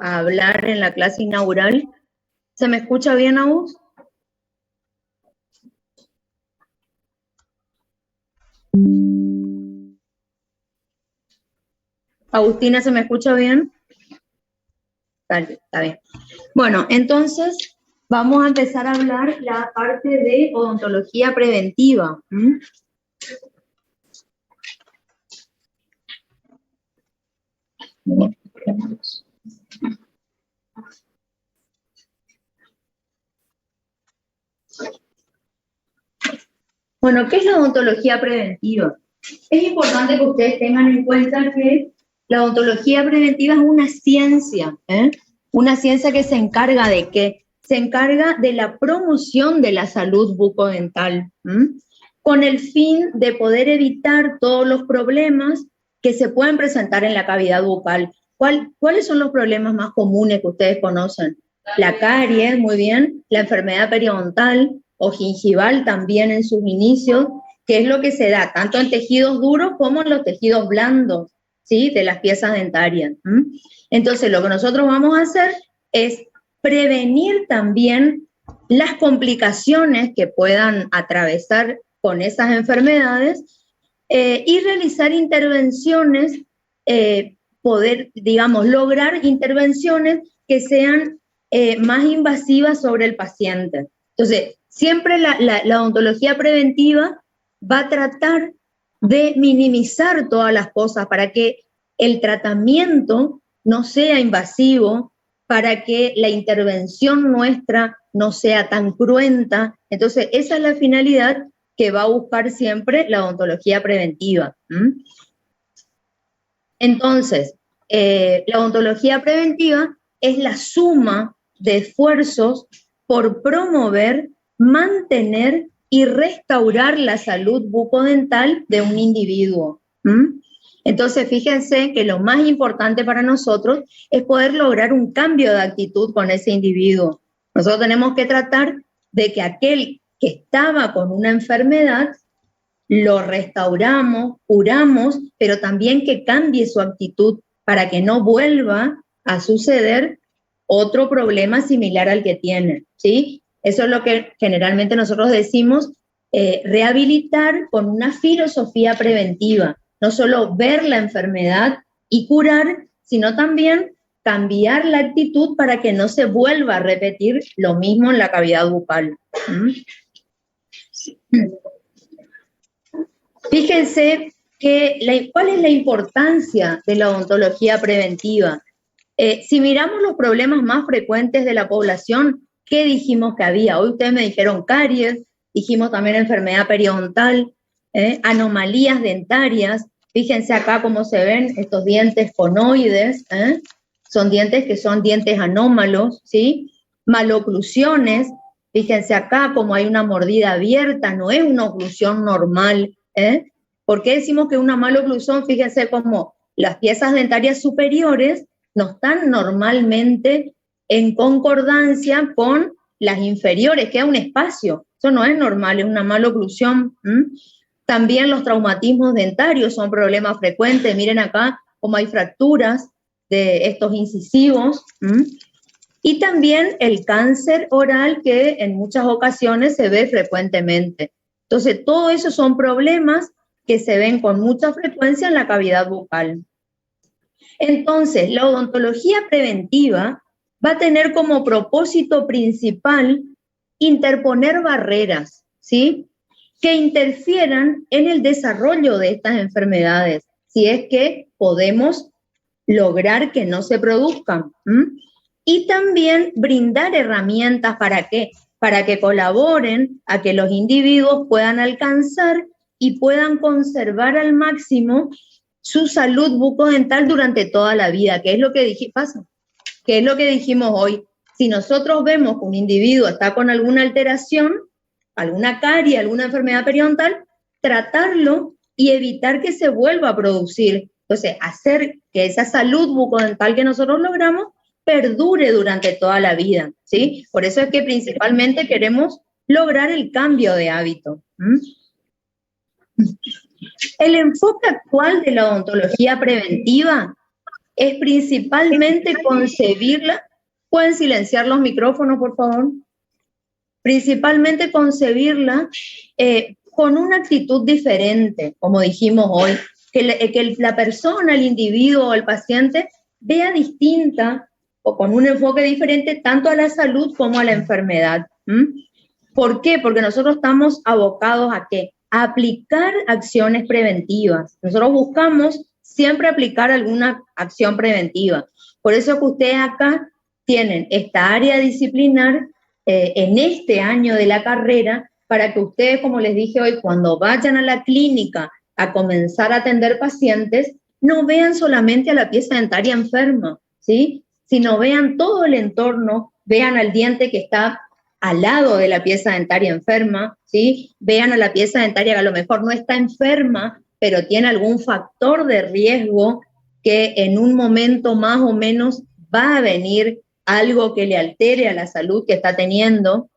a hablar en la clase inaugural. ¿Se me escucha bien, Agus? Agustina, ¿se me escucha bien? Está bien. Bueno, entonces vamos a empezar a hablar la parte de odontología preventiva. Bueno, ¿qué es la odontología preventiva? Es importante que ustedes tengan en cuenta que la odontología preventiva es una ciencia que se encarga de qué? Se encarga de la promoción de la salud bucodental, con el fin de poder evitar todos los problemas que se pueden presentar en la cavidad bucal. ¿Cuáles son los problemas más comunes que ustedes conocen? La caries, muy bien, la enfermedad periodontal o gingival también en sus inicios, que es lo que se da tanto en tejidos duros como en los tejidos blandos, ¿sí? De las piezas dentarias. Entonces, lo que nosotros vamos a hacer es prevenir también las complicaciones que puedan atravesar con esas enfermedades y realizar intervenciones, poder, digamos, lograr intervenciones que sean más invasivas sobre el paciente. Entonces, siempre la odontología preventiva va a tratar de minimizar todas las cosas para que el tratamiento no sea invasivo, para que la intervención nuestra no sea tan cruenta. Entonces, esa es la finalidad que va a buscar siempre la odontología preventiva. Entonces, la odontología preventiva es la suma de esfuerzos por promover, mantener y restaurar la salud bucodental de un individuo. Entonces, fíjense que lo más importante para nosotros es poder lograr un cambio de actitud con ese individuo. Nosotros tenemos que tratar de que aquel que estaba con una enfermedad lo restauramos, curamos, pero también que cambie su actitud para que no vuelva a suceder otro problema similar al que tiene, ¿sí? Eso es lo que generalmente nosotros decimos, rehabilitar con una filosofía preventiva, no solo ver la enfermedad y curar, sino también cambiar la actitud para que no se vuelva a repetir lo mismo en la cavidad bucal. Fíjense cuál es la importancia de la odontología preventiva. Si miramos los problemas más frecuentes de la población, ¿qué dijimos que había? Hoy ustedes me dijeron caries, dijimos también enfermedad periodontal, anomalías dentarias. Fíjense acá cómo se ven estos dientes conoides, son dientes que son dientes anómalos, ¿sí? Maloclusiones, fíjense acá como hay una mordida abierta, no es una oclusión normal. ¿Por qué decimos que una maloclusión? Fíjense cómo las piezas dentarias superiores no están normalmente en concordancia con las inferiores, queda un espacio. Eso no es normal, es una maloclusión. También los traumatismos dentarios son problemas frecuentes. Miren acá cómo hay fracturas de estos incisivos. Y también el cáncer oral, que en muchas ocasiones se ve frecuentemente. Entonces, todo eso son problemas que se ven con mucha frecuencia en la cavidad bucal. Entonces, la odontología preventiva va a tener como propósito principal interponer barreras, ¿sí? Que interfieran en el desarrollo de estas enfermedades, si es que podemos lograr que no se produzcan. Y también brindar herramientas ¿para qué? Para que colaboren a que los individuos puedan alcanzar y puedan conservar al máximo su salud bucodental durante toda la vida, que es lo que dijimos hoy. Si nosotros vemos que un individuo está con alguna alteración, alguna carie, alguna enfermedad periodontal, tratarlo y evitar que se vuelva a producir. Entonces, hacer que esa salud bucodental que nosotros logramos perdure durante toda la vida, ¿sí? Por eso es que principalmente queremos lograr el cambio de hábito. El enfoque actual de la odontología preventiva es principalmente concebirla. ¿Pueden silenciar los micrófonos, por favor? Principalmente concebirla con una actitud diferente, como dijimos hoy, que la persona, el individuo o el paciente vea distinta o con un enfoque diferente tanto a la salud como a la enfermedad. ¿Por qué? Porque nosotros estamos abocados ¿a qué? A aplicar acciones preventivas. Nosotros buscamos siempre aplicar alguna acción preventiva. Por eso que ustedes acá tienen esta área disciplinar en este año de la carrera, para que ustedes, como les dije hoy, cuando vayan a la clínica a comenzar a atender pacientes, no vean solamente a la pieza dentaria enferma, ¿sí? Sino vean todo el entorno, vean al diente que está al lado de la pieza dentaria enferma, ¿sí? Vean a la pieza dentaria que a lo mejor no está enferma, pero tiene algún factor de riesgo que en un momento más o menos va a venir algo que le altere a la salud que está teniendo.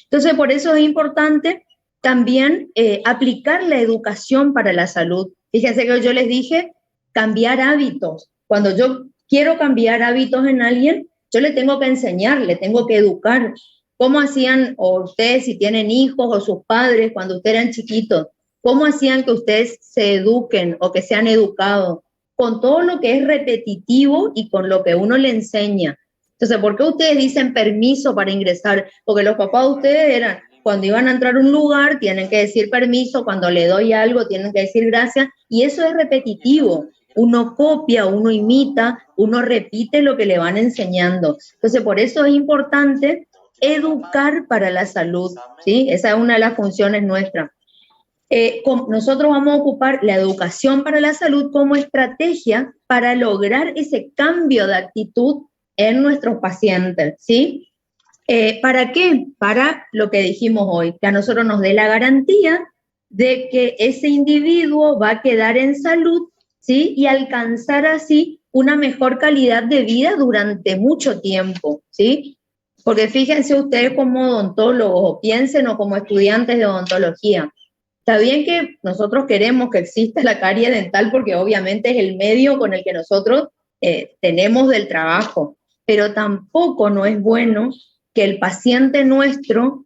Entonces, por eso es importante también aplicar la educación para la salud. Fíjense que yo les dije cambiar hábitos. Cuando yo quiero cambiar hábitos en alguien, yo le tengo que enseñar, le tengo que educar. ¿Cómo hacían o ustedes, si tienen hijos o sus padres, cuando ustedes eran chiquitos, cómo hacían que ustedes se eduquen o que sean educados? Con todo lo que es repetitivo y con lo que uno le enseña. Entonces, ¿por qué ustedes dicen permiso para ingresar? Porque los papás de ustedes eran, cuando iban a entrar a un lugar, tienen que decir permiso, cuando le doy algo, tienen que decir gracias, y eso es repetitivo. Uno copia, uno imita, uno repite lo que le van enseñando. Entonces, por eso es importante educar para la salud, ¿sí? Esa es una de las funciones nuestras. Nosotros vamos a ocupar la educación para la salud como estrategia para lograr ese cambio de actitud en nuestros pacientes, ¿sí? ¿Para qué? Para lo que dijimos hoy, que a nosotros nos dé la garantía de que ese individuo va a quedar en salud, ¿sí? Y alcanzar así una mejor calidad de vida durante mucho tiempo, ¿sí? Porque fíjense ustedes como odontólogos, o piensen o como estudiantes de odontología. Está bien que nosotros queremos que exista la carie dental porque obviamente es el medio con el que nosotros tenemos del trabajo, pero tampoco no es bueno que el paciente nuestro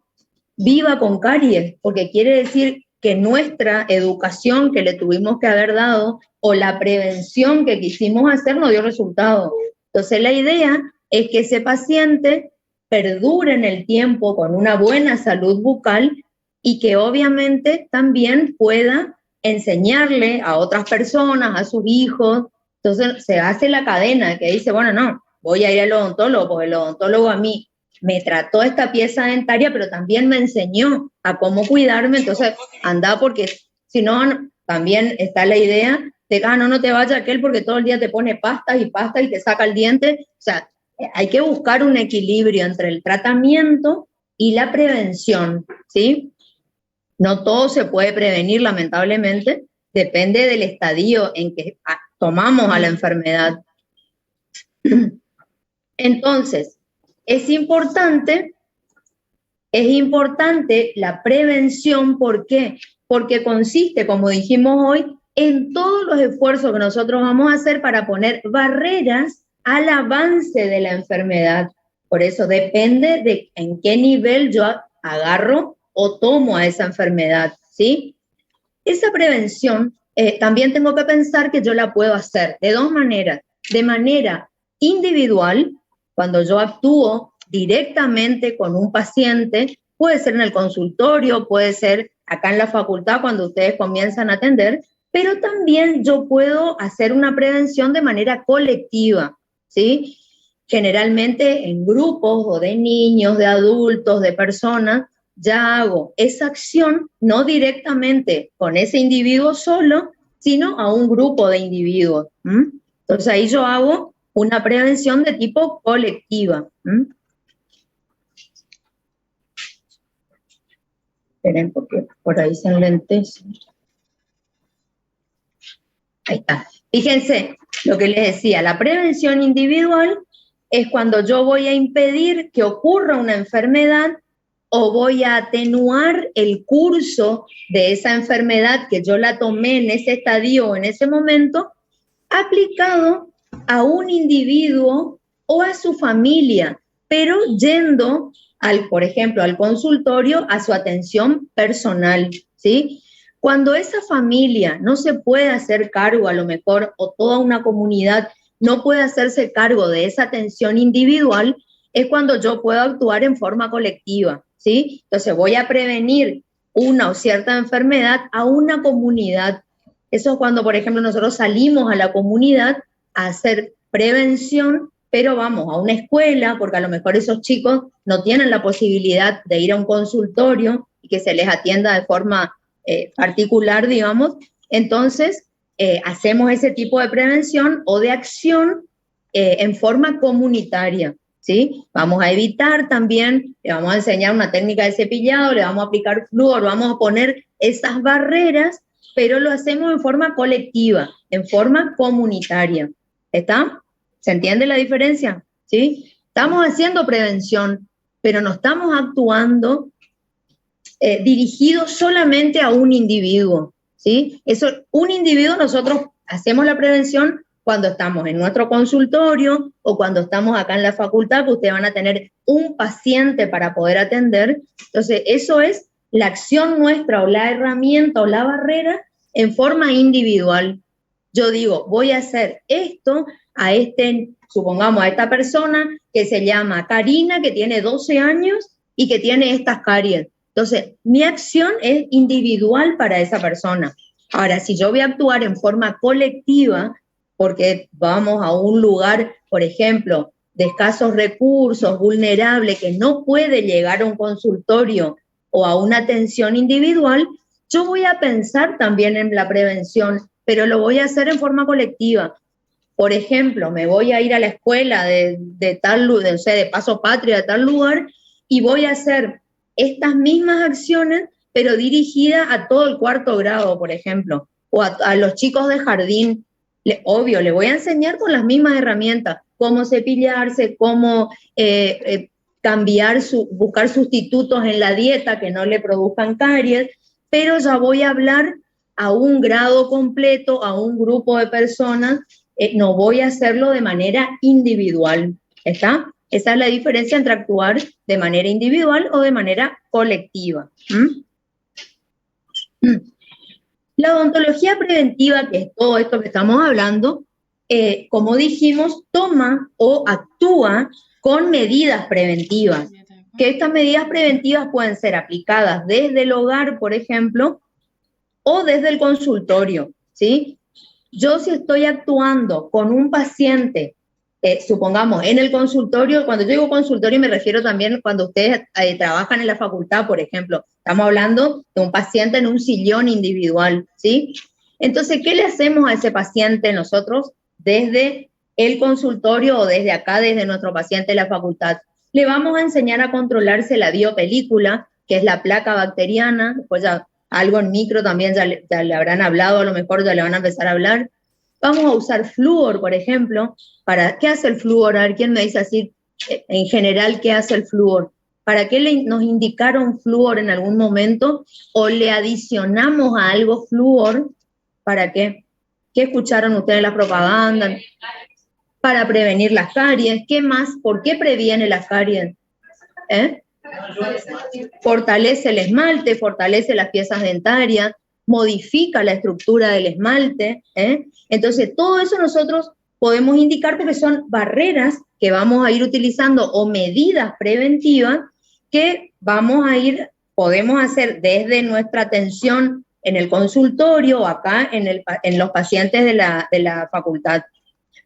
viva con caries, porque quiere decir que nuestra educación que le tuvimos que haber dado o la prevención que quisimos hacer no dio resultado. Entonces la idea es que ese paciente perdure en el tiempo con una buena salud bucal y que obviamente también pueda enseñarle a otras personas, a sus hijos. Entonces se hace la cadena que dice, bueno, no, voy a ir al odontólogo, porque el odontólogo a mí me trató esta pieza dentaria, pero también me enseñó a cómo cuidarme, entonces anda, porque si no, también está la idea de que no te vaya aquel porque todo el día te pone pastas y te saca el diente. O sea, hay que buscar un equilibrio entre el tratamiento y la prevención, ¿sí? No todo se puede prevenir, lamentablemente, depende del estadio en que tomamos a la enfermedad. Entonces, es importante la prevención. ¿Por qué? Porque consiste, como dijimos hoy, en todos los esfuerzos que nosotros vamos a hacer para poner barreras al avance de la enfermedad. Por eso depende de en qué nivel yo agarro o tomo a esa enfermedad, ¿sí? Esa prevención también tengo que pensar que yo la puedo hacer de dos maneras. De manera individual, cuando yo actúo directamente con un paciente, puede ser en el consultorio, puede ser acá en la facultad cuando ustedes comienzan a atender, pero también yo puedo hacer una prevención de manera colectiva, ¿sí? Generalmente en grupos o de niños, de adultos, de personas, ya hago esa acción no directamente con ese individuo solo, sino a un grupo de individuos. Entonces ahí yo hago una prevención de tipo colectiva. Esperen, porque por ahí se enlentece. Ahí está. Fíjense lo que les decía, la prevención individual es cuando yo voy a impedir que ocurra una enfermedad o voy a atenuar el curso de esa enfermedad que yo la tomé en ese estadio o en ese momento, aplicado a un individuo o a su familia, pero yendo, por ejemplo, al consultorio, a su atención personal, ¿sí? Cuando esa familia no se puede hacer cargo, a lo mejor, o toda una comunidad no puede hacerse cargo de esa atención individual, es cuando yo puedo actuar en forma colectiva, ¿sí? Entonces voy a prevenir una o cierta enfermedad a una comunidad. Eso es cuando, por ejemplo, nosotros salimos a la comunidad a hacer prevención, pero vamos a una escuela, porque a lo mejor esos chicos no tienen la posibilidad de ir a un consultorio y que se les atienda de forma particular, digamos. Entonces, hacemos ese tipo de prevención o de acción en forma comunitaria, ¿sí? Vamos a evitar también, le vamos a enseñar una técnica de cepillado, le vamos a aplicar flúor, vamos a poner esas barreras, pero lo hacemos en forma colectiva, en forma comunitaria. ¿Está? ¿Se entiende la diferencia? ¿Sí? Estamos haciendo prevención, pero no estamos actuando dirigidos solamente a un individuo, ¿sí? Eso, un individuo, nosotros hacemos la prevención cuando estamos en nuestro consultorio o cuando estamos acá en la facultad, que ustedes van a tener un paciente para poder atender. Entonces, eso es la acción nuestra o la herramienta o la barrera en forma individual. Yo digo, voy a hacer esto a supongamos, a esta persona que se llama Karina, que tiene 12 años y que tiene estas caries. Entonces, mi acción es individual para esa persona. Ahora, si yo voy a actuar en forma colectiva, porque vamos a un lugar, por ejemplo, de escasos recursos, vulnerable, que no puede llegar a un consultorio o a una atención individual, yo voy a pensar también en la prevención, pero lo voy a hacer en forma colectiva. Por ejemplo, me voy a ir a la escuela de Paso Patria, de tal lugar, y voy a hacer estas mismas acciones, pero dirigidas a todo el cuarto grado, por ejemplo, o a los chicos de jardín. Obvio, le voy a enseñar con las mismas herramientas, cómo cepillarse, cómo buscar sustitutos en la dieta que no le produzcan caries, pero ya voy a hablar a un grado completo, a un grupo de personas, no voy a hacerlo de manera individual, ¿está? Esa es la diferencia entre actuar de manera individual o de manera colectiva. La odontología preventiva, que es todo esto que estamos hablando, como dijimos, toma o actúa con medidas preventivas. Que estas medidas preventivas pueden ser aplicadas desde el hogar, por ejemplo, o desde el consultorio, ¿sí? Yo si estoy actuando con un paciente, supongamos, en el consultorio, cuando yo digo consultorio me refiero también cuando ustedes trabajan en la facultad, por ejemplo, estamos hablando de un paciente en un sillón individual, ¿sí? Entonces, ¿qué le hacemos a ese paciente nosotros desde el consultorio o desde acá, desde nuestro paciente de la facultad? Le vamos a enseñar a controlarse la biopelícula, que es la placa bacteriana, después ya algo en micro también ya le habrán hablado, a lo mejor ya le van a empezar a hablar. Vamos a usar flúor, por ejemplo. ¿Qué hace el flúor? A ver, ¿quién me dice así en general qué hace el flúor? ¿Para qué nos indicaron flúor en algún momento? ¿O le adicionamos a algo flúor? ¿Para qué? ¿Qué escucharon ustedes en la propaganda? Para prevenir las caries. ¿Qué más? ¿Por qué previene las caries? Fortalece el esmalte, fortalece las piezas dentarias, modifica la estructura del esmalte. Entonces, todo eso nosotros podemos indicar porque son barreras que vamos a ir utilizando o medidas preventivas que podemos hacer desde nuestra atención en el consultorio o acá en los pacientes de la facultad.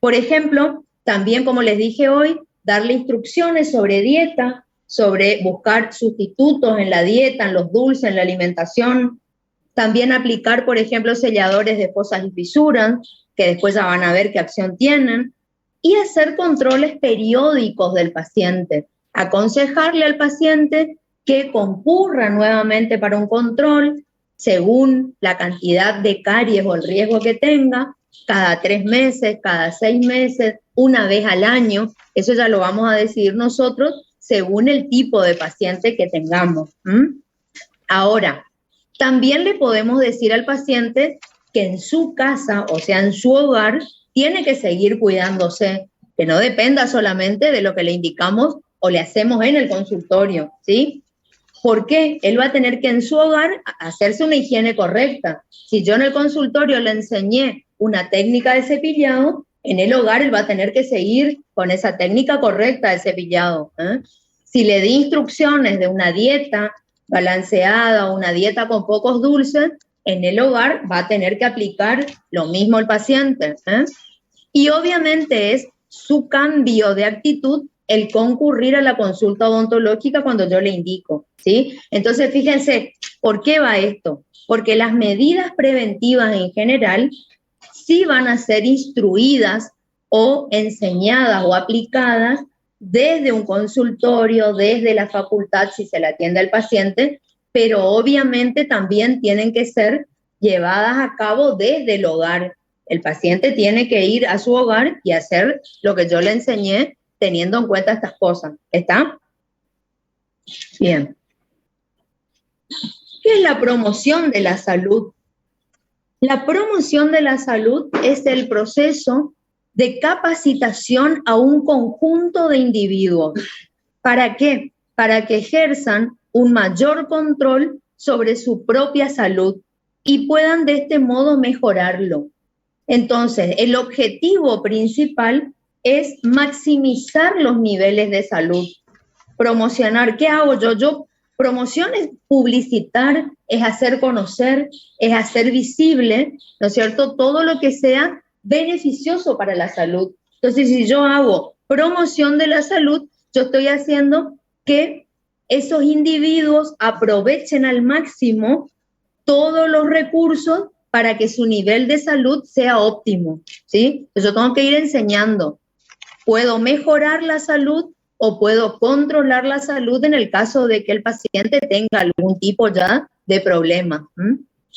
Por ejemplo, también, como les dije hoy, darle instrucciones sobre dieta, sobre buscar sustitutos en la dieta, en los dulces, en la alimentación. También aplicar, por ejemplo, selladores de fosas y fisuras, que después ya van a ver qué acción tienen. Y hacer controles periódicos del paciente. Aconsejarle al paciente que concurra nuevamente para un control según la cantidad de caries o el riesgo que tenga, cada 3 meses, cada 6 meses, una vez al año. Eso ya lo vamos a decidir nosotros según el tipo de paciente que tengamos. Ahora, también le podemos decir al paciente que en su casa, o sea, en su hogar, tiene que seguir cuidándose, que no dependa solamente de lo que le indicamos o le hacemos en el consultorio, ¿sí? ¿Por qué? Él va a tener que en su hogar hacerse una higiene correcta. Si yo en el consultorio le enseñé una técnica de cepillado, en el hogar él va a tener que seguir con esa técnica correcta de cepillado, ¿eh? Si le di instrucciones de una dieta balanceada, una dieta con pocos dulces, en el hogar va a tener que aplicar lo mismo el paciente, ¿eh? Y obviamente es su cambio de actitud el concurrir a la consulta odontológica cuando yo le indico, ¿sí? Entonces, fíjense, ¿por qué va esto? Porque las medidas preventivas en general sí van a ser instruidas o enseñadas o aplicadas desde un consultorio, desde la facultad, si se le atiende al paciente, pero obviamente también tienen que ser llevadas a cabo desde el hogar. El paciente tiene que ir a su hogar y hacer lo que yo le enseñé teniendo en cuenta estas cosas. ¿Está? Bien. ¿Qué es la promoción de la salud? La promoción de la salud es el proceso de capacitación a un conjunto de individuos. ¿Para qué? Para que ejerzan un mayor control sobre su propia salud y puedan de este modo mejorarlo. Entonces, el objetivo principal es maximizar los niveles de salud. Promocionar, ¿qué hago yo? Yo promoción es publicitar, es hacer conocer, es hacer visible, ¿no es cierto? Todo lo que sea beneficioso para la salud. Entonces, si yo hago promoción de la salud, yo estoy haciendo que esos individuos aprovechen al máximo todos los recursos para que su nivel de salud sea óptimo, ¿sí? Entonces yo tengo que ir enseñando. Puedo mejorar la salud o puedo controlar la salud en el caso de que el paciente tenga algún tipo ya de problema.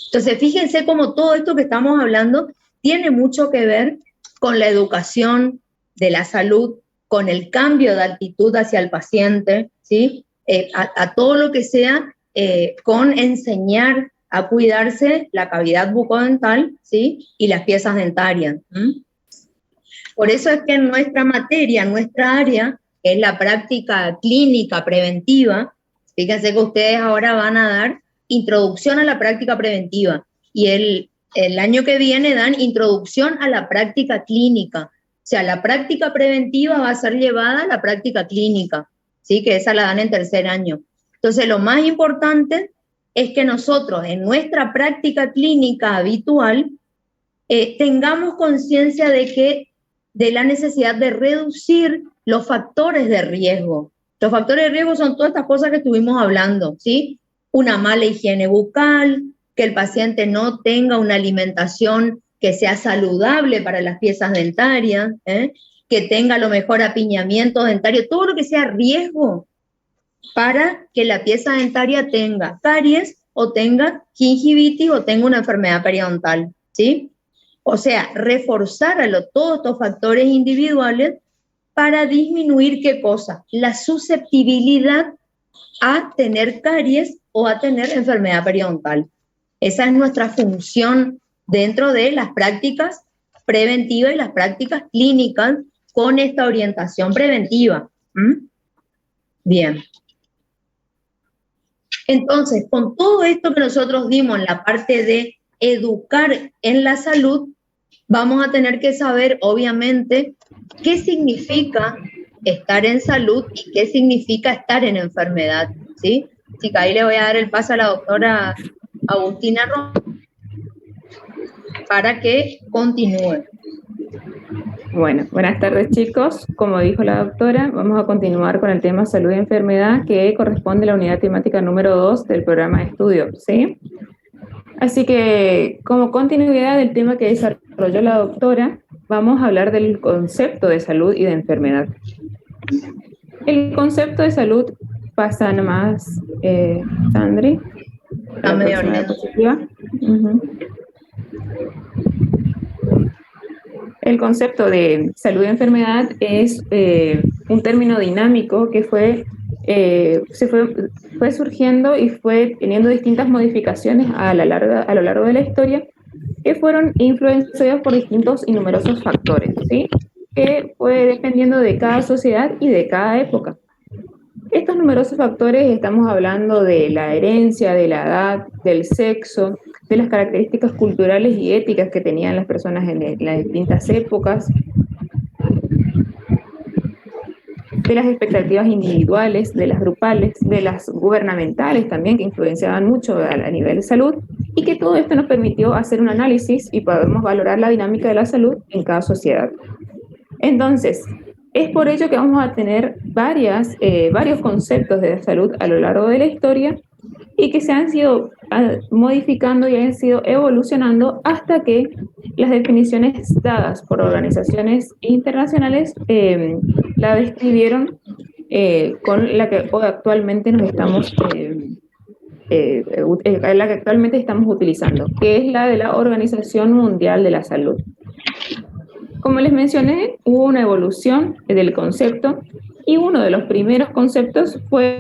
Entonces, fíjense cómo todo esto que estamos hablando tiene mucho que ver con la educación de la salud, con el cambio de actitud hacia el paciente, ¿sí? A todo lo que sea con enseñar a cuidarse la cavidad bucodental, ¿sí? Y las piezas dentarias. Por eso es que en nuestra materia, en nuestra área, que es la práctica clínica preventiva, fíjense que ustedes ahora van a dar introducción a la práctica preventiva y el año que viene dan introducción a la práctica clínica. O sea, la práctica preventiva va a ser llevada a la práctica clínica, ¿sí? Que esa la dan en tercer año. Entonces, lo más importante es que nosotros en nuestra práctica clínica habitual tengamos conciencia de la necesidad de reducir los factores de riesgo. Los factores de riesgo son todas estas cosas que estuvimos hablando, ¿sí? Una mala higiene bucal, que el paciente no tenga una alimentación que sea saludable para las piezas dentarias, que tenga lo mejor apiñamiento dentario, todo lo que sea riesgo para que la pieza dentaria tenga caries o tenga gingivitis o tenga una enfermedad periodontal, ¿sí? O sea, reforzar todos estos factores individuales para disminuir, ¿qué cosa? La susceptibilidad a tener caries o a tener enfermedad periodontal. Esa es nuestra función dentro de las prácticas preventivas y las prácticas clínicas con esta orientación preventiva. Bien. Entonces, con todo esto que nosotros dimos en la parte de educar en la salud, vamos a tener que saber, obviamente, qué significa estar en salud y qué significa estar en enfermedad, ¿sí? Así que ahí le voy a dar el paso a la doctora Agustina Romero para que continúe. Bueno, buenas tardes chicos. Como dijo la doctora, vamos a continuar con el tema salud y enfermedad que corresponde a la unidad temática número 2 del programa de estudio, ¿sí? Así que, como continuidad del tema que desarrolló la doctora, vamos a hablar del concepto de salud y de enfermedad. El concepto de salud pasa nomás, Sandri. Está medio lento. El concepto de salud y enfermedad es un término dinámico que fue surgiendo y fue teniendo distintas modificaciones a lo largo de la historia, que fueron influenciados por distintos y numerosos factores, ¿sí? Que fue dependiendo de cada sociedad y de cada época. Estos numerosos factores, estamos hablando de la herencia, de la edad, del sexo, de las características culturales y éticas que tenían las personas en las distintas épocas, de las expectativas individuales, de las grupales, de las gubernamentales también, que influenciaban mucho a nivel de salud, y que todo esto nos permitió hacer un análisis y podemos valorar la dinámica de la salud en cada sociedad. Entonces, es por ello que vamos a tener varios conceptos de la salud a lo largo de la historia y que se han sido modificando y han sido evolucionando hasta que las definiciones dadas por organizaciones internacionales la describieron con la que actualmente la que actualmente estamos utilizando, que es la de la Organización Mundial de la Salud. Como les mencioné, hubo una evolución del concepto y uno de los primeros conceptos fue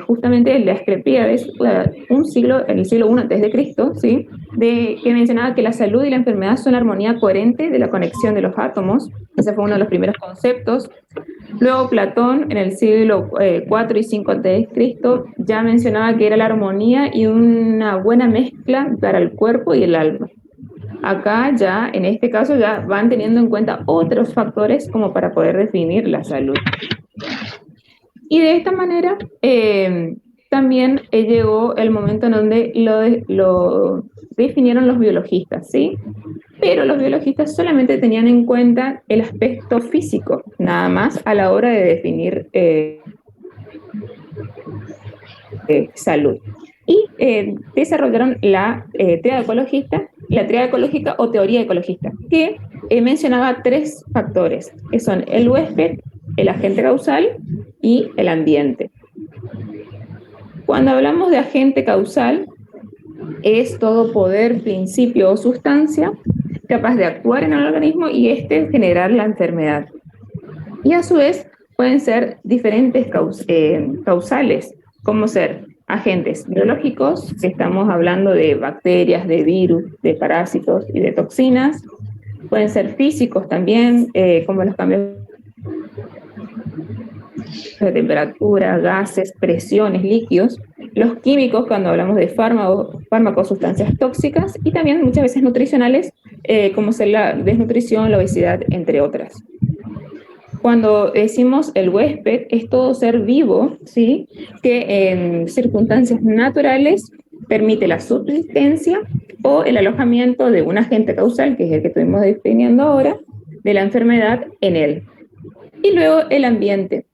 justamente el de Asclepíades, en el siglo I a.C., ¿sí? Que mencionaba que la salud y la enfermedad son la armonía coherente de la conexión de los átomos. Ese fue uno de los primeros conceptos. Luego Platón, en el siglo IV y V a.C., ya mencionaba que era la armonía y una buena mezcla para el cuerpo y el alma. Acá ya, en este caso, ya van teniendo en cuenta otros factores como para poder definir la salud. Y de esta manera también llegó el momento en donde lo definieron los biologistas, ¿sí? Pero los biologistas solamente tenían en cuenta el aspecto físico, nada más a la hora de definir salud. Y desarrollaron la tríada ecológica o teoría ecologista, que mencionaba tres factores, que son el huésped, el agente causal y el ambiente. Cuando hablamos de agente causal, es todo poder, principio o sustancia capaz de actuar en el organismo y generar la enfermedad. Y a su vez pueden ser diferentes causales, como ser agentes biológicos, que estamos hablando de bacterias, de virus, de parásitos y de toxinas. Pueden ser físicos también, como los cambios de temperatura, gases, presiones, líquidos. Los químicos, cuando hablamos de fármacos, sustancias tóxicas, y también muchas veces nutricionales, como ser la desnutrición, la obesidad, entre otras. Cuando decimos el huésped, es todo ser vivo, ¿sí? Que en circunstancias naturales permite la subsistencia o el alojamiento de un agente causal, que es el que estuvimos definiendo ahora, de la enfermedad en él. Y luego el ambiente.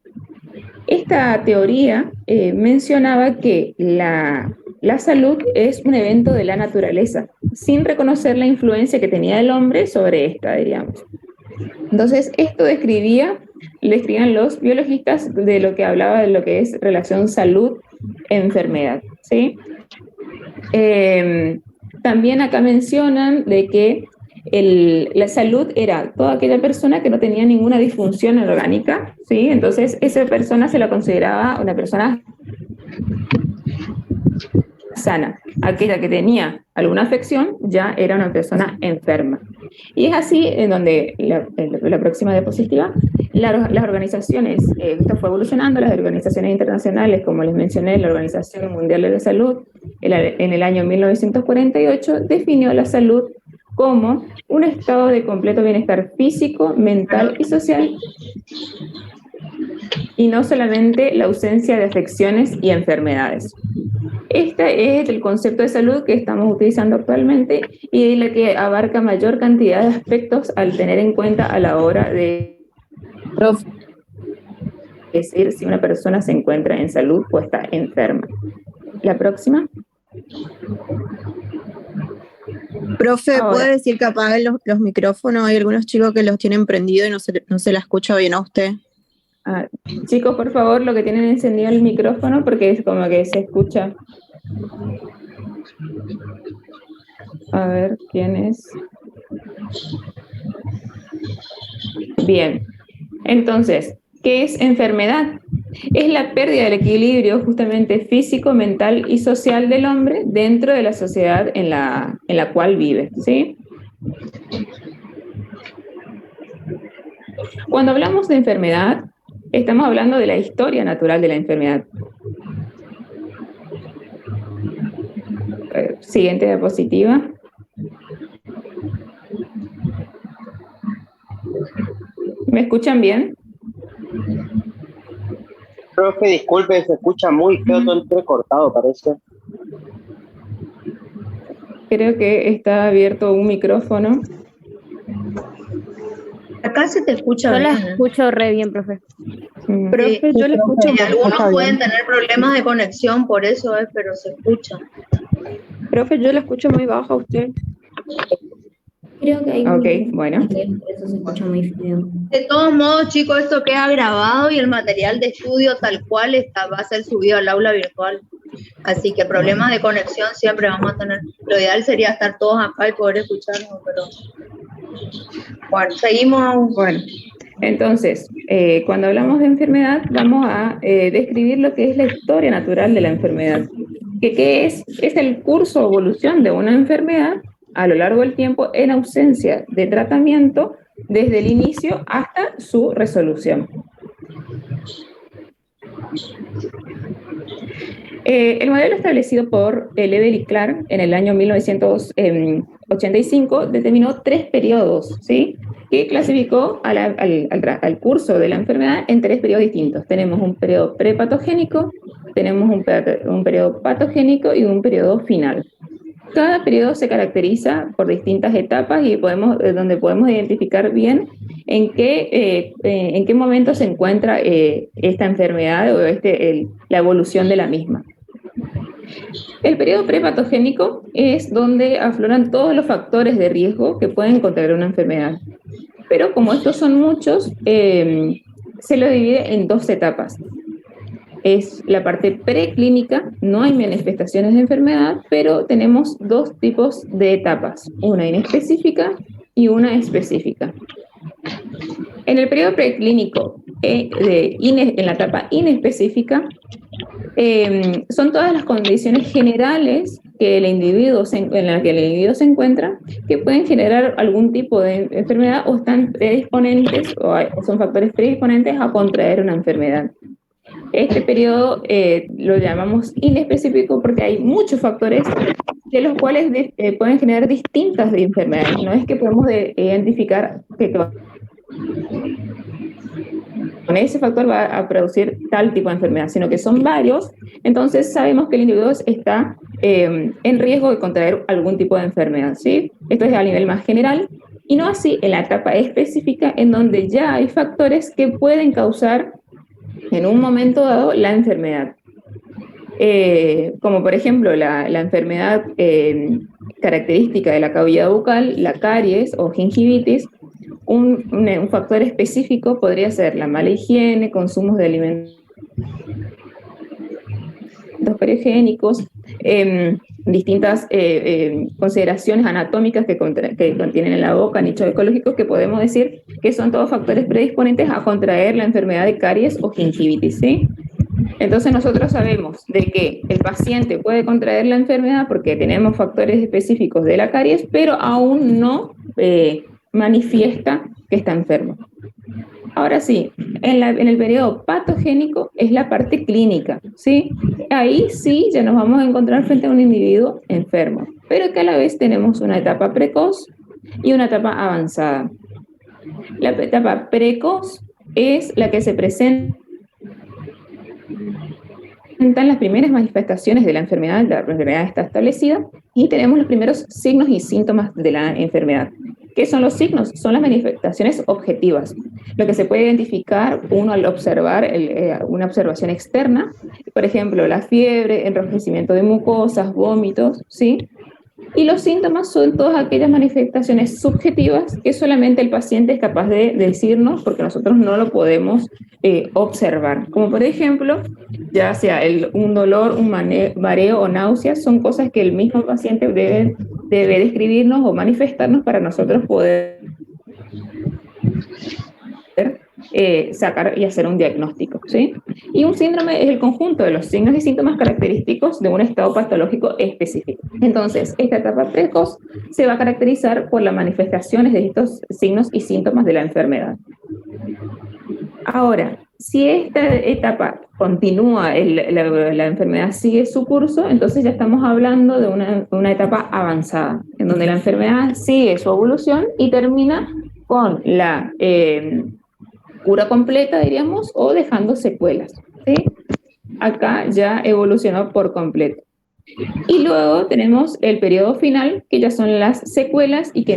Esta teoría mencionaba que la salud es un evento de la naturaleza, sin reconocer la influencia que tenía el hombre sobre esta, diríamos. Entonces, esto describían los biologistas de lo que hablaba de lo que es relación salud-enfermedad, ¿sí? También acá mencionan de que la salud era toda aquella persona que no tenía ninguna disfunción orgánica, ¿sí? Entonces, esa persona se la consideraba una persona sana. Aquella que tenía alguna afección ya era una persona enferma. Y es así en donde, la próxima diapositiva, las organizaciones, esto fue evolucionando, las organizaciones internacionales, como les mencioné, la Organización Mundial de la Salud, en el año 1948, definió la salud como un estado de completo bienestar físico, mental y social, y no solamente la ausencia de afecciones y enfermedades. Este es el concepto de salud que estamos utilizando actualmente y es la que abarca mayor cantidad de aspectos al tener en cuenta a la hora de decir si una persona se encuentra en salud o está enferma. La próxima. Profe, ¿puede decir que apaguen los micrófonos? Hay algunos chicos que los tienen prendidos y no se la escucha bien a usted. Chicos, por favor, lo que tienen encendido el micrófono porque es como que se escucha. A ver, ¿quién es? Bien. Entonces, ¿qué es enfermedad? Es la pérdida del equilibrio justamente físico, mental y social del hombre dentro de la sociedad en la cual vive, ¿sí? Cuando hablamos de enfermedad, estamos hablando de la historia natural de la enfermedad. Siguiente diapositiva. ¿Me escuchan bien? Profe, disculpe, se escucha muy feo, todo entrecortado, parece. Creo que está abierto un micrófono. Acá se te escucha Yo bien. la escucho re bien, profe. Profe, yo le escucho. Y algunos pueden tener problemas de conexión, por eso pero se escucha. Profe, yo le escucho muy bajo a usted. Creo que hay Ok, bueno. por eso se escucha muy feo. De todos modos, chicos, esto queda grabado y el material de estudio tal cual va a ser subido al aula virtual. Así que problemas de conexión siempre vamos a tener. Lo ideal sería estar todos acá y poder escucharnos, pero bueno, seguimos. Bueno, entonces, cuando hablamos de enfermedad, vamos a describir lo que es la historia natural de la enfermedad. ¿Qué es? Es el curso o evolución de una enfermedad a lo largo del tiempo en ausencia de tratamiento desde el inicio hasta su resolución. El modelo establecido por Lebel y Clark en el año 1985 determinó 3 periodos, ¿sí?, que clasificó al curso de la enfermedad en 3 periodos distintos. Tenemos un periodo prepatogénico, tenemos un periodo patogénico y un periodo final. Cada periodo se caracteriza por distintas etapas y donde podemos identificar bien en qué momento se encuentra esta enfermedad o la evolución de la misma. El periodo prepatogénico es donde afloran todos los factores de riesgo que pueden contraer una enfermedad. Pero como estos son muchos, se lo divide en 2 etapas. Es la parte preclínica, no hay manifestaciones de enfermedad, pero tenemos 2 tipos de etapas, una inespecífica y una específica. En el periodo preclínico, en la etapa inespecífica, son todas las condiciones generales en las que el individuo se encuentra que pueden generar algún tipo de enfermedad o están predisponentes o son factores predisponentes a contraer una enfermedad. Este periodo lo llamamos inespecífico porque hay muchos factores de los cuales pueden generar distintas enfermedades. No es que podemos identificar que con ese factor va a producir tal tipo de enfermedad, sino que son varios. Entonces sabemos que el individuo está en riesgo de contraer algún tipo de enfermedad, ¿sí? Esto es a nivel más general, y no así en la etapa específica, en donde ya hay factores que pueden causar en un momento dado la enfermedad. Como por ejemplo la enfermedad característica de la cavidad bucal, la caries o gingivitis. Un factor específico podría ser la mala higiene, consumos de alimentos perigénicos, distintas consideraciones anatómicas que contienen en la boca, nichos ecológicos, que podemos decir que son todos factores predisponentes a contraer la enfermedad de caries o gingivitis, ¿sí? Entonces nosotros sabemos de que el paciente puede contraer la enfermedad porque tenemos factores específicos de la caries, pero aún no manifiesta que está enfermo. Ahora sí, en el periodo patogénico es la parte clínica, ¿sí? Ahí sí ya nos vamos a encontrar frente a un individuo enfermo, pero que a la vez tenemos una etapa precoz y una etapa avanzada. La etapa precoz es la que se presenta en las primeras manifestaciones de la enfermedad está establecida, y tenemos los primeros signos y síntomas de la enfermedad. ¿Qué son los signos? Son las manifestaciones objetivas, lo que se puede identificar uno al observar una observación externa, por ejemplo, la fiebre, enrojecimiento de mucosas, vómitos, ¿sí? Y los síntomas son todas aquellas manifestaciones subjetivas que solamente el paciente es capaz de decirnos porque nosotros no lo podemos observar. Como por ejemplo, ya sea un dolor, un mareo o náuseas, son cosas que el mismo paciente debe describirnos o manifestarnos para nosotros poder sacar y hacer un diagnóstico, ¿sí? Y un síndrome es el conjunto de los signos y síntomas característicos de un estado patológico específico. Entonces, esta etapa precoz se va a caracterizar por las manifestaciones de estos signos y síntomas de la enfermedad. Ahora, si esta etapa continúa, la enfermedad sigue su curso, entonces ya estamos hablando de una etapa avanzada, en donde la enfermedad sigue su evolución y termina con la cura completa, diríamos, o dejando secuelas, ¿sí? Acá ya evolucionó por completo. Y luego tenemos el periodo final, que ya son las secuelas, y que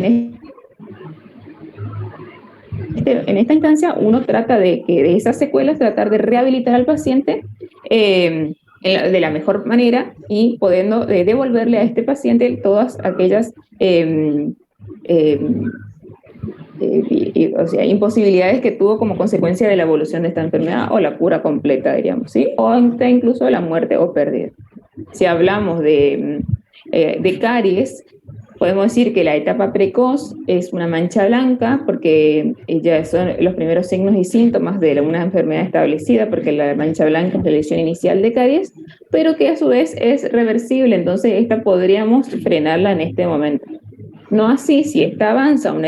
en esta instancia uno trata de que de esas secuelas tratar de rehabilitar al paciente de la mejor manera y pudiendo devolverle a este paciente todas aquellas o sea, imposibilidades que tuvo como consecuencia de la evolución de esta enfermedad o la cura completa, diríamos, ¿sí? O incluso la muerte o pérdida. Si hablamos de caries, podemos decir que la etapa precoz es una mancha blanca porque ya son los primeros signos y síntomas de una enfermedad establecida, porque la mancha blanca es la lesión inicial de caries, pero que a su vez es reversible, entonces esta podríamos frenarla en este momento. No así, si esta avanza una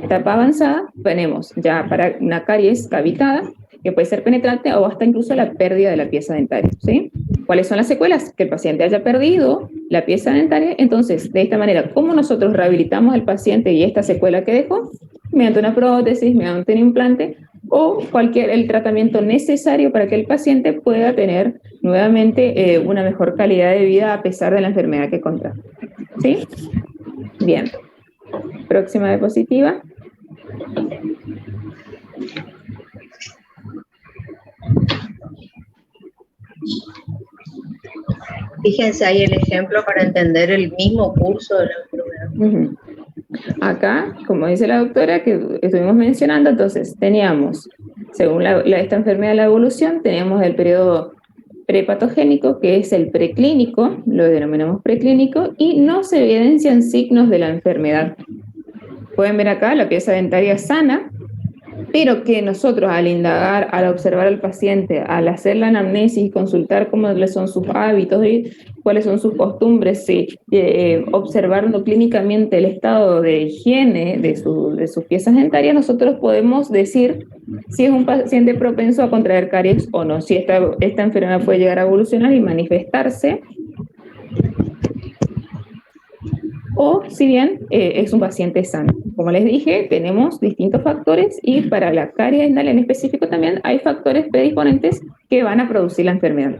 etapa avanzada, tenemos ya para una caries cavitada, que puede ser penetrante o hasta incluso la pérdida de la pieza dentaria, ¿sí? ¿Cuáles son las secuelas? Que el paciente haya perdido la pieza dentaria. Entonces, de esta manera, ¿cómo nosotros rehabilitamos al paciente y esta secuela que dejó? Mediante una prótesis, mediante un implante o el tratamiento necesario para que el paciente pueda tener nuevamente una mejor calidad de vida a pesar de la enfermedad que contrajo, ¿sí? Bien. Próxima diapositiva. Fíjense ahí el ejemplo para entender el mismo curso de la enfermedad. Acá, como dice la doctora, que estuvimos mencionando, entonces teníamos, según esta enfermedad de la evolución, teníamos el periodo prepatogénico, que es el preclínico, lo denominamos preclínico, y no se evidencian signos de la enfermedad. Pueden ver acá la pieza dentaria sana, pero que nosotros al indagar, al observar al paciente, al hacer la anamnesis, consultar cómo son sus hábitos y cuáles son sus costumbres, observando clínicamente el estado de higiene de sus piezas dentarias, nosotros podemos decir si es un paciente propenso a contraer caries o no, si esta enfermedad puede llegar a evolucionar y manifestarse, o si bien es un paciente sano. Como les dije, tenemos distintos factores y para la caries dental en específico también hay factores predisponentes que van a producir la enfermedad.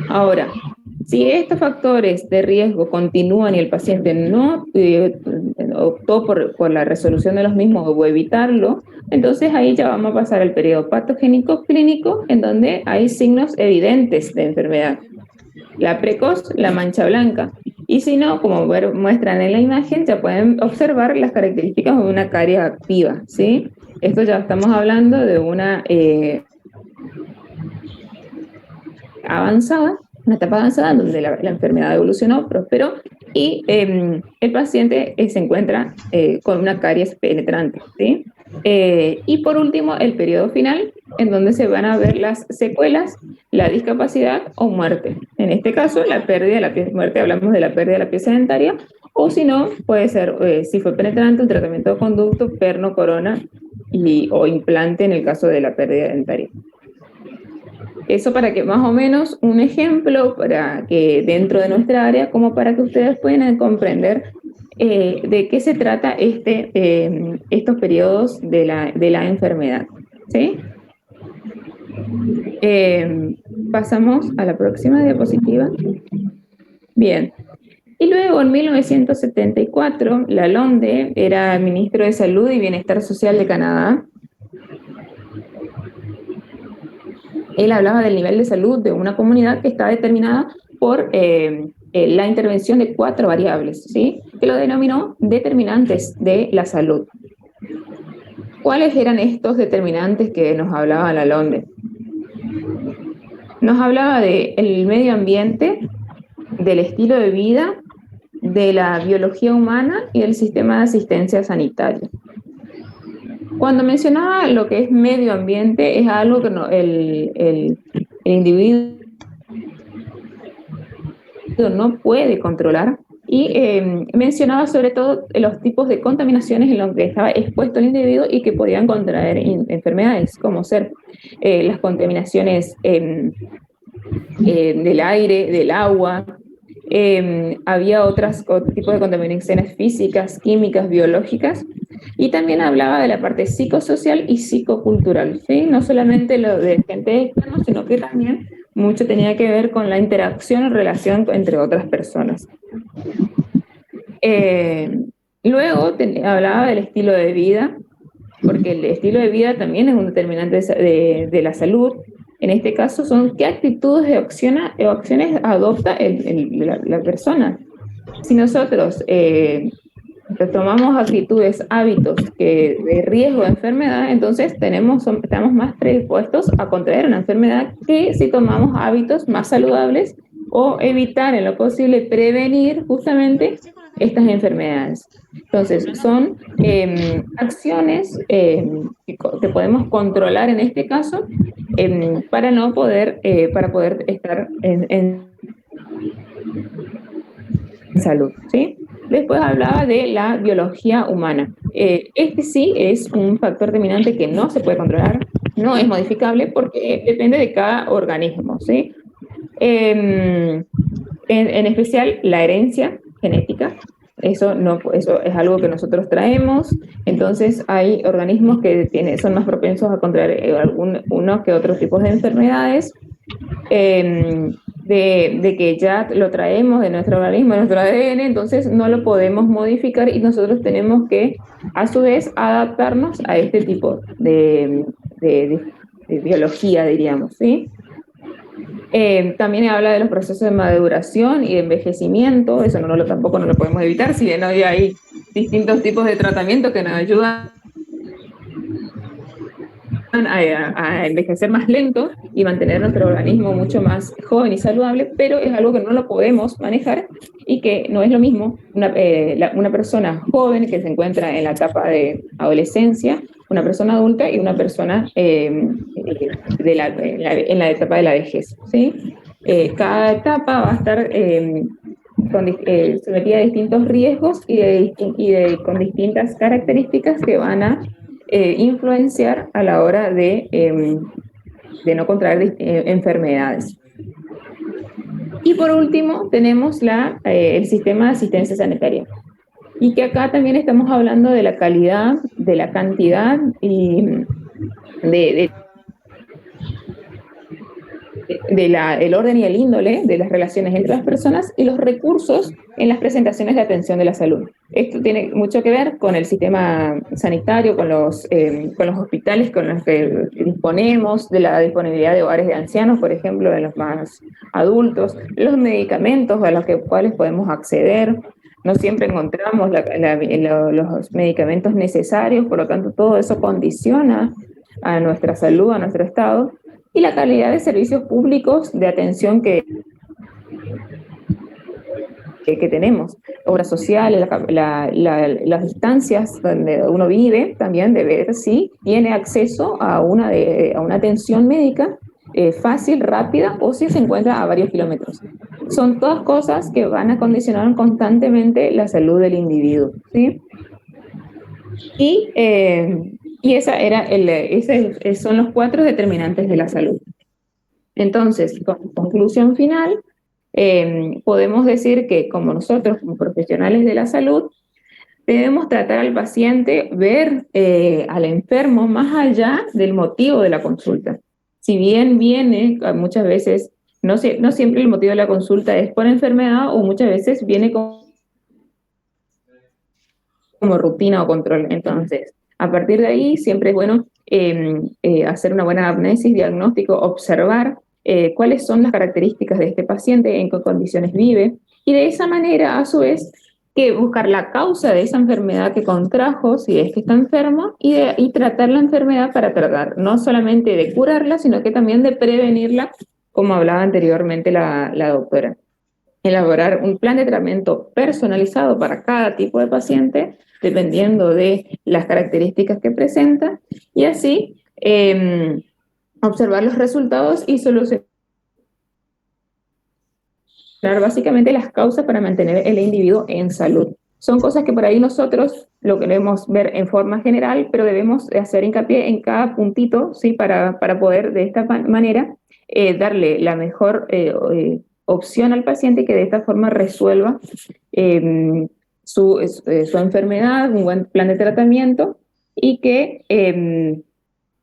Ahora, si estos factores de riesgo continúan y el paciente no optó por la resolución de los mismos o evitarlo, entonces ahí ya vamos a pasar al periodo patogénico clínico en donde hay signos evidentes de enfermedad. La precoz, la mancha blanca. Y si no, como muestran en la imagen, ya pueden observar las características de una caries activa, ¿sí? Esto ya estamos hablando de una una etapa avanzada en donde la enfermedad evolucionó, prosperó, y el paciente se encuentra con una caries penetrante, ¿sí? Y por último, el periodo final, en donde se van a ver las secuelas, la discapacidad o muerte. En este caso, la pérdida de la pieza, muerte, hablamos de la pérdida de la pieza dentaria, o si no, puede ser, si fue penetrante, un tratamiento de conducto, perno, corona o implante en el caso de la pérdida dentaria. Eso para que más o menos un ejemplo para que dentro de nuestra área, como para que ustedes puedan comprender de qué se trata estos periodos de la enfermedad, ¿sí? Pasamos a la próxima diapositiva. Bien. Y luego, en 1974, Lalonde era ministro de Salud y Bienestar Social de Canadá. Él hablaba del nivel de salud de una comunidad que está determinada por la intervención de 4 variables, ¿sí? Que lo denominó determinantes de la salud. ¿Cuáles eran estos determinantes que nos hablaba Lalonde? Nos hablaba del medio ambiente, del estilo de vida, de la biología humana y del sistema de asistencia sanitaria. Cuando mencionaba lo que es medio ambiente, es algo que el individuo no puede controlar. Y mencionaba sobre todo los tipos de contaminaciones en los que estaba expuesto el individuo y que podían contraer enfermedades, como ser las contaminaciones del aire, del agua. Había otro tipo de contaminaciones físicas, químicas, biológicas, y también hablaba de la parte psicosocial y psicocultural, ¿sí? No solamente lo de gente externa, sino que también mucho tenía que ver con la interacción o relación entre otras personas. Luego hablaba del estilo de vida, porque el estilo de vida también es un determinante de la salud. En este caso son qué actitudes o acciones adopta la persona. Si nosotros tomamos actitudes, hábitos de riesgo de enfermedad, entonces estamos más predispuestos a contraer una enfermedad que si tomamos hábitos más saludables o evitar en lo posible prevenir justamente estas enfermedades. Entonces, son acciones que podemos controlar en este caso para poder estar en salud, ¿sí? Después hablaba de la biología humana. Este sí es un factor determinante que no se puede controlar, no es modificable porque depende de cada organismo, ¿sí? En especial la herencia genética, eso es algo que nosotros traemos, entonces hay organismos que son más propensos a contraer unos que otros tipos de enfermedades, de que ya lo traemos de nuestro organismo, de nuestro ADN, entonces no lo podemos modificar y nosotros tenemos que, a su vez, adaptarnos a este tipo de biología, diríamos, ¿sí? También habla de los procesos de maduración y de envejecimiento, eso tampoco no lo podemos evitar, si bien hoy hay distintos tipos de tratamiento que nos ayudan a envejecer más lento y mantener nuestro organismo mucho más joven y saludable, pero es algo que no lo podemos manejar y que no es lo mismo una persona joven que se encuentra en la etapa de adolescencia, una persona adulta y una persona en la etapa de la vejez, ¿sí? Cada etapa va a estar sometida a distintos riesgos con distintas características que van a influenciar a la hora de no contraer enfermedades. Y por último tenemos el sistema de asistencia sanitaria. Y que acá también estamos hablando de la calidad, de la cantidad y el orden y el índole de las relaciones entre las personas y los recursos en las presentaciones de atención de la salud. Esto tiene mucho que ver con el sistema sanitario, con los hospitales con los que disponemos, de la disponibilidad de hogares de ancianos, por ejemplo, de los más adultos, los medicamentos a los cuales podemos acceder. No siempre encontramos los medicamentos necesarios, por lo tanto todo eso condiciona a nuestra salud, a nuestro estado, y la calidad de servicios públicos de atención que tenemos, obras sociales, las distancias donde uno vive, también de ver si tiene acceso a una atención médica fácil, rápida, o si se encuentra a varios kilómetros. Son todas cosas que van a condicionar constantemente la salud del individuo, ¿sí? Y son los 4 determinantes de la salud. Entonces, con conclusión final, podemos decir que como nosotros, como profesionales de la salud, debemos tratar al paciente, ver al enfermo más allá del motivo de la consulta. Si bien viene, muchas veces, no siempre el motivo de la consulta es por enfermedad, o muchas veces viene como rutina o control. Entonces, a partir de ahí, siempre es bueno hacer una buena anamnesis, diagnóstico, observar cuáles son las características de este paciente, en qué condiciones vive, y de esa manera, a su vez, que buscar la causa de esa enfermedad que contrajo, si es que está enfermo, y tratar la enfermedad para tratar, no solamente de curarla, sino que también de prevenirla, como hablaba anteriormente la doctora. elaborar un plan de tratamiento personalizado para cada tipo de paciente, dependiendo de las características que presenta, y así observar los resultados y solucionar básicamente las causas para mantener el individuo en salud. Son cosas que por ahí nosotros lo queremos ver en forma general, pero debemos hacer hincapié en cada puntito, ¿sí? Para poder de esta manera darle la mejor opción al paciente y que de esta forma resuelva su enfermedad, un buen plan de tratamiento y que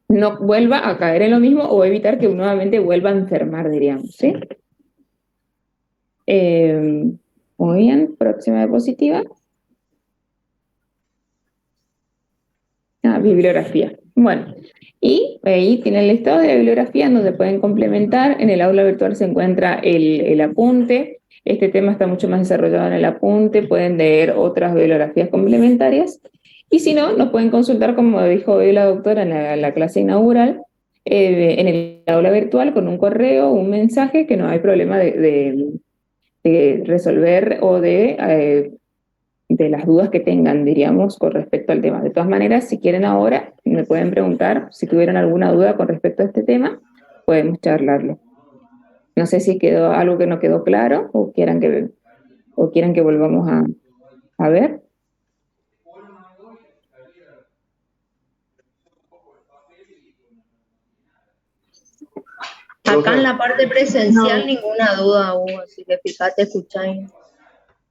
no vuelva a caer en lo mismo o evitar que nuevamente vuelva a enfermar, diríamos, ¿sí? Muy bien, próxima diapositiva. Bibliografía. Bueno, y ahí tienen el listado de la bibliografía en donde pueden complementar. En el aula virtual se encuentra el apunte. Este tema está mucho más desarrollado en el apunte. Pueden leer otras bibliografías complementarias. Y si no, nos pueden consultar, como dijo hoy la doctora en la clase inaugural, en el aula virtual con un correo, un mensaje, que no hay problema de resolver o de las dudas que tengan, diríamos, con respecto al tema. De todas maneras, si quieren ahora, me pueden preguntar si tuvieran alguna duda con respecto a este tema, podemos charlarlo. No sé si quedó algo que no quedó claro o quieran que volvamos a ver. Acá en la parte presencial ninguna duda hubo, así que fíjate, escucháis.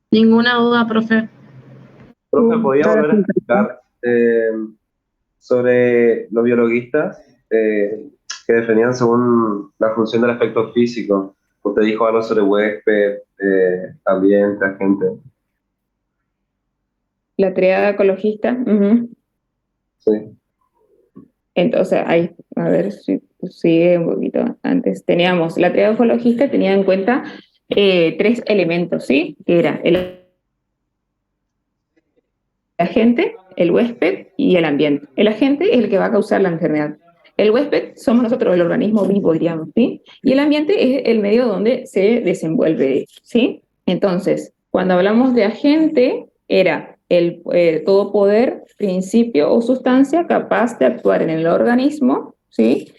Ninguna duda, profe. Profe, ¿podría volver a explicar sobre los biologistas que definían según la función del aspecto físico? Usted dijo algo sobre huésped, ambiente, agente. La triada ecologista. Sí. Entonces, ahí, a ver si sigue un poquito antes. Teníamos, la triada ecologista tenía en cuenta 3 elementos, ¿sí? Que era el agente, el huésped y el ambiente. El agente es el que va a causar la enfermedad. El huésped somos nosotros, el organismo vivo, diríamos, ¿sí? Y el ambiente es el medio donde se desenvuelve, ¿sí? Entonces, cuando hablamos de agente, era el todo poder, principio o sustancia capaz de actuar en el organismo, ¿sí?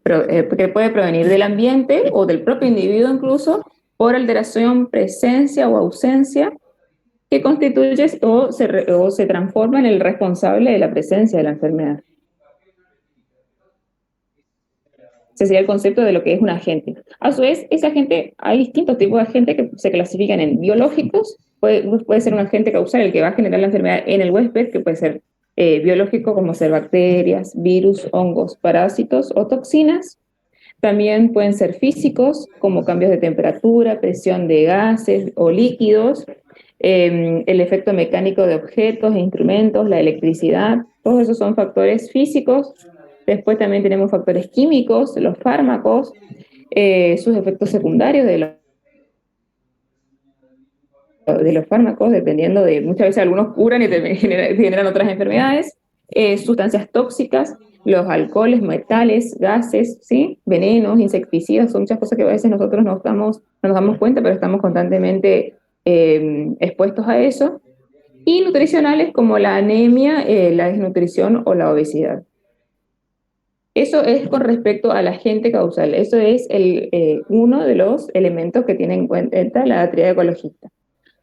Que puede provenir del ambiente o del propio individuo incluso, por alteración, presencia o ausencia, que constituye o se transforma en el responsable de la presencia de la enfermedad. Ese sería el concepto de lo que es un agente. A su vez, ese agente, hay distintos tipos de agentes que se clasifican en biológicos. Puede ser un agente causal el que va a generar la enfermedad en el huésped, que puede ser biológico, como ser bacterias, virus, hongos, parásitos o toxinas. También pueden ser físicos, como cambios de temperatura, presión de gases o líquidos, el efecto mecánico de objetos e instrumentos, la electricidad. Todos esos son factores físicos. Después también tenemos factores químicos, los fármacos, sus efectos secundarios de los fármacos, dependiendo de, muchas veces algunos curan y generan otras enfermedades, sustancias tóxicas, los alcoholes, metales, gases, ¿sí? Venenos, insecticidas, son muchas cosas que a veces nosotros no nos damos cuenta, pero estamos constantemente expuestos a eso. Y nutricionales como la anemia, la desnutrición o la obesidad. Eso es con respecto al agente causal. Eso es uno de los elementos que tiene en cuenta la triada ecologista.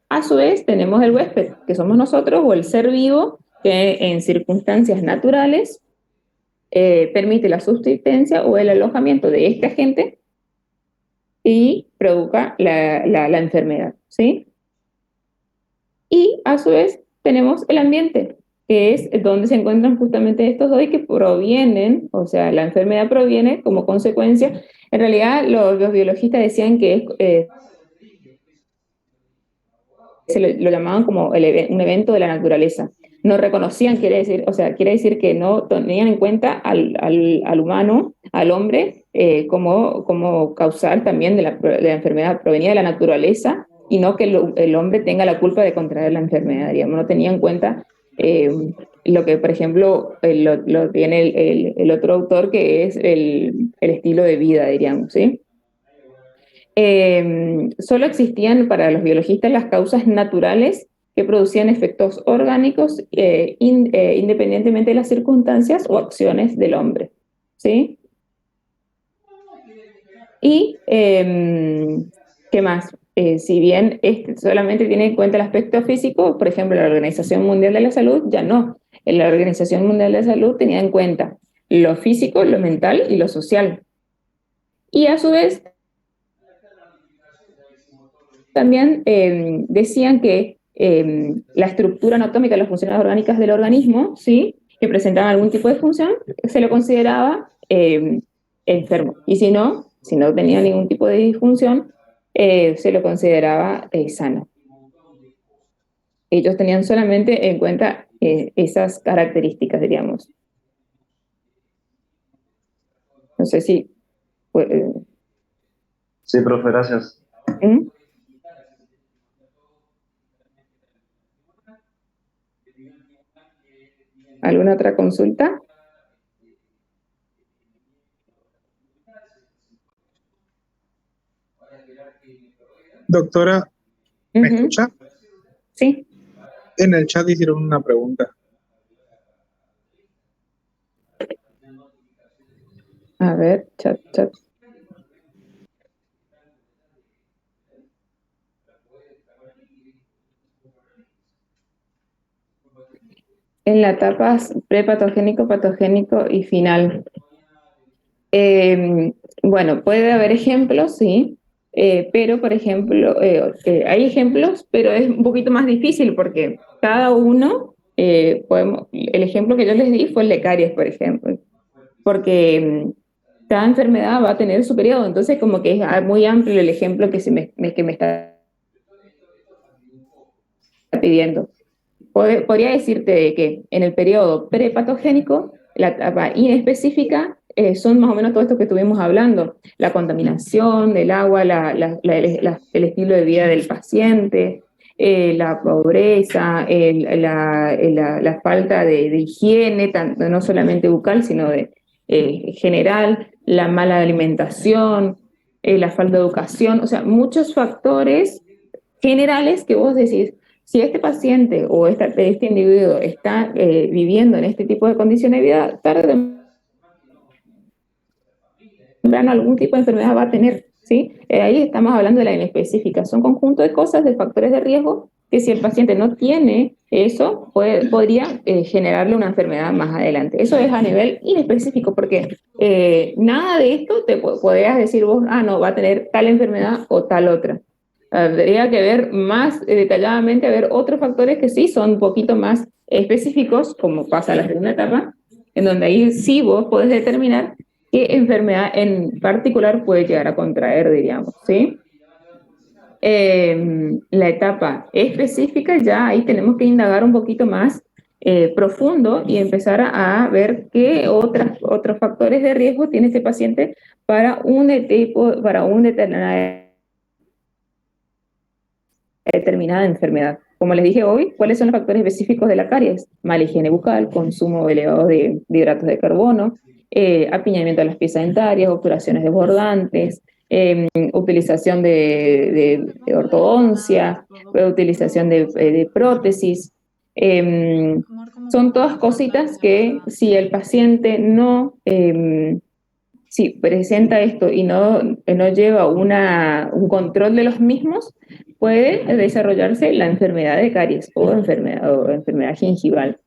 A su vez, tenemos el huésped, que somos nosotros, o el ser vivo, que en circunstancias naturales permite la subsistencia o el alojamiento de este agente y provoca la enfermedad, ¿sí? Y a su vez tenemos el ambiente, que es donde se encuentran justamente estos dos y que provienen, o sea, la enfermedad proviene como consecuencia. En realidad, los biologistas decían que se lo llamaban como un evento de la naturaleza. No reconocían, quiere decir que no tenían en cuenta al humano, al hombre, como causal también de la enfermedad. Provenía de la naturaleza y no que el hombre tenga la culpa de contraer la enfermedad, digamos. No tenía en cuenta lo que, por ejemplo, lo tiene el otro autor, que es el estilo de vida, diríamos, ¿sí? Solo existían para los biologistas las causas naturales que producían efectos orgánicos independientemente de las circunstancias o acciones del hombre, ¿sí? Y, ¿qué más? Si bien solamente tiene en cuenta el aspecto físico, por ejemplo, la Organización Mundial de la Salud ya no. La Organización Mundial de la Salud tenía en cuenta lo físico, lo mental y lo social. Y a su vez, también decían que la estructura anatómica, las funciones orgánicas del organismo, ¿sí?, que presentaban algún tipo de función, se lo consideraba enfermo. Y si no tenía ningún tipo de disfunción, se lo consideraba sano. Ellos tenían solamente en cuenta esas características, diríamos. No sé si... Sí, profe, gracias. ¿Mm? ¿Alguna otra consulta? Doctora, ¿me escucha? Sí. En el chat hicieron una pregunta. A ver, chat. En la etapa prepatogénico, patogénico y final. Bueno, puede haber ejemplos, sí, pero por ejemplo, hay ejemplos, pero es un poquito más difícil porque cada uno, el ejemplo que yo les di fue el de caries, por ejemplo, porque cada enfermedad va a tener su periodo, entonces como que es muy amplio el ejemplo que me está pidiendo. Podría decirte de que en el periodo prepatogénico, la etapa inespecífica son más o menos todo esto que estuvimos hablando, la contaminación del agua, el estilo de vida del paciente, la pobreza, la falta de higiene, tanto, no solamente bucal, sino de general, la mala alimentación, la falta de educación, o sea, muchos factores generales que vos decís, si este paciente o este individuo está viviendo en este tipo de condiciones de vida, tarde o temprano algún tipo de enfermedad va a tener, ¿sí? Ahí estamos hablando de la inespecífica. Son conjunto de cosas, de factores de riesgo, que si el paciente no tiene eso, podría generarle una enfermedad más adelante. Eso es a nivel inespecífico, porque nada de esto te podrías decir vos, no, va a tener tal enfermedad o tal otra. Tendría que ver más detalladamente, a ver otros factores que sí son un poquito más específicos, como pasa en la segunda etapa, en donde ahí sí vos podés determinar qué enfermedad en particular puede llegar a contraer, diríamos, ¿sí? La etapa específica, ya ahí tenemos que indagar un poquito más profundo y empezar a ver qué otros factores de riesgo tiene este paciente para un determinada enfermedad. Como les dije hoy, ¿cuáles son los factores específicos de la caries? Mala higiene bucal, consumo elevado de hidratos de carbono, apiñamiento de las piezas dentarias, obturaciones desbordantes, utilización de ortodoncia, utilización de prótesis. Son todas cositas que si el paciente no... si presenta esto y no lleva un control de los mismos, puede desarrollarse la enfermedad de caries o enfermedad gingival.